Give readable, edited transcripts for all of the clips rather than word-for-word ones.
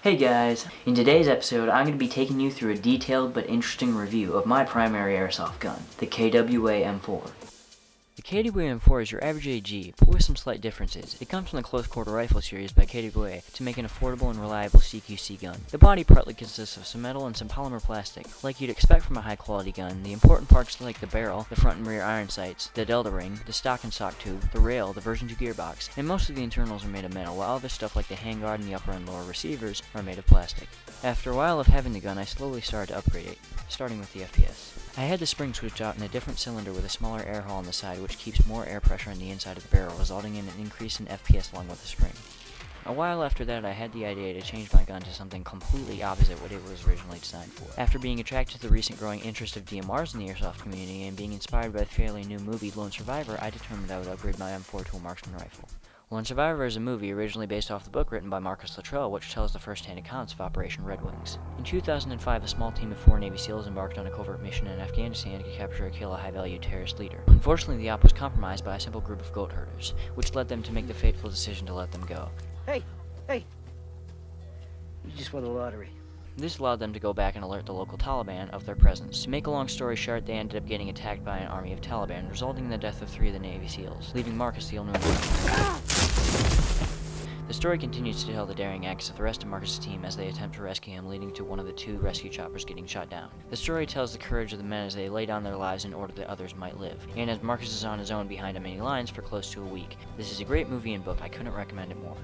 Hey guys, in today's episode I'm going to be taking you through a detailed but interesting review of my primary airsoft gun, the KWA M4. The KWA M4 is your average AG, but with some slight differences. It comes from the close quarter rifle series by KWA to make an affordable and reliable CQC gun. The body partly consists of some metal and some polymer plastic. Like you'd expect from a high quality gun, the important parts like the barrel, the front and rear iron sights, the delta ring, the stock and stock tube, the rail, the version 2 gearbox, and most of the internals are made of metal, while other stuff like the handguard and the upper and lower receivers are made of plastic. After a while of having the gun, I slowly started to upgrade it, starting with the FPS. I had the spring switched out in a different cylinder with a smaller air hole on the side, which keeps more air pressure on the inside of the barrel, resulting in an increase in FPS along with the spring. A while after that, I had the idea to change my gun to something completely opposite what it was originally designed for. After being attracted to the recent growing interest of DMRs in the airsoft community and being inspired by the fairly new movie Lone Survivor, I determined I would upgrade my M4 to a marksman rifle. Lone Survivor is a movie originally based off the book written by Marcus Luttrell, which tells the first-hand accounts of Operation Red Wings. In 2005, a small team of 4 Navy SEALs embarked on a covert mission in Afghanistan to capture and kill a high-value terrorist leader. Unfortunately, the op was compromised by a simple group of goat herders, which led them to make the fateful decision to let them go. Hey! You just won the lottery. This allowed them to go back and alert the local Taliban of their presence. To make a long story short, they ended up getting attacked by an army of Taliban, resulting in the death of 3 of the Navy SEALs, leaving Marcus the only one. The story continues to tell the daring acts of the rest of Marcus' team as they attempt to rescue him, leading to one of the 2 rescue choppers getting shot down. The story tells the courage of the men as they lay down their lives in order that others might live, and as Marcus is on his own behind enemy lines for close to a week. This is a great movie and book. I couldn't recommend it more.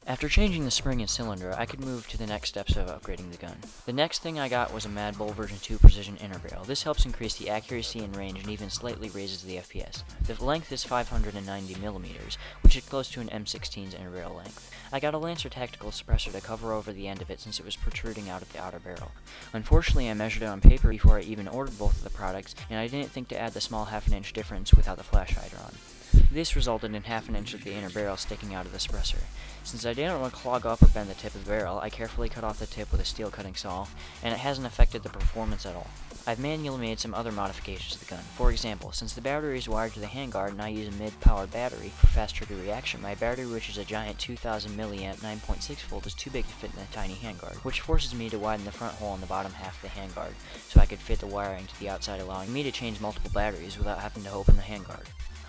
After changing the spring and cylinder, I could move to the next steps of upgrading the gun. The next thing I got was a Mad Bull version 2 precision inner barrel. This helps increase the accuracy and range and even slightly raises the FPS. The length is 590mm, which is close to an M16's inner barrel length. I got a Lancer tactical suppressor to cover over the end of it since it was protruding out of the outer barrel. Unfortunately, I measured it on paper before I even ordered both of the products, and I didn't think to add the small half-an-inch difference without the flash hider on. This resulted in half an inch of the inner barrel sticking out of the suppressor. Since I didn't want to clog up or bend the tip of the barrel, I carefully cut off the tip with a steel cutting saw, and it hasn't affected the performance at all. I've manually made some other modifications to the gun. For example, since the battery is wired to the handguard and I use a mid-powered battery for fast trigger reaction, my battery, which is a giant 2000 mAh 9.6 volt, is too big to fit in a tiny handguard, which forces me to widen the front hole in the bottom half of the handguard so I could fit the wiring to the outside, allowing me to change multiple batteries without having to open the handguard.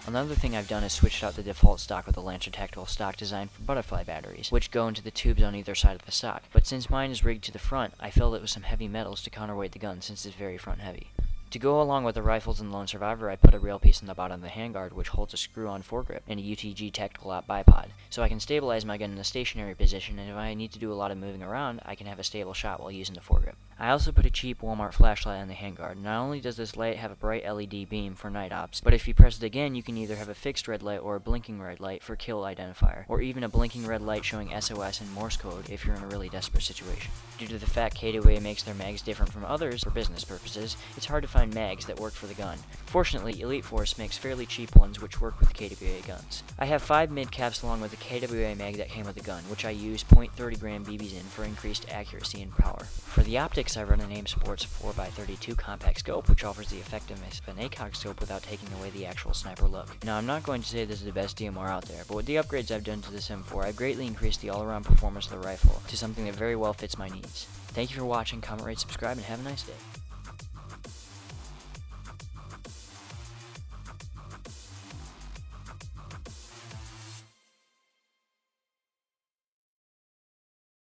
Another thing I've done is switched out the default stock with the Lancer Tactical stock designed for butterfly batteries, which go into the tubes on either side of the stock. But since mine is rigged to the front, I filled it with some heavy metals to counterweight the gun since it's very front heavy. To go along with the rifles in Lone Survivor, I put a rail piece in the bottom of the handguard which holds a screw-on foregrip and a UTG tactical op bipod, so I can stabilize my gun in a stationary position, and if I need to do a lot of moving around, I can have a stable shot while using the foregrip. I also put a cheap Walmart flashlight on the handguard. Not only does this light have a bright LED beam for night ops, but if you press it again, you can either have a fixed red light or a blinking red light for kill identifier, or even a blinking red light showing SOS and Morse code if you're in a really desperate situation. Due to the fact KWA makes their mags different from others for business purposes, it's hard to find mags that work for the gun. Fortunately, Elite Force makes fairly cheap ones which work with KWA guns. I have 5 mid-caps along with the KWA mag that came with the gun, which I use .30 gram BBs in for increased accuracy and power. For the optics, I run an AIM Sports 4x32 compact scope, which offers the effectiveness of an ACOG scope without taking away the actual sniper look. Now, I'm not going to say this is the best DMR out there, but with the upgrades I've done to this M4, I've greatly increased the all-around performance of the rifle to something that very well fits my needs. Thank you for watching, comment, rate, subscribe, and have a nice day.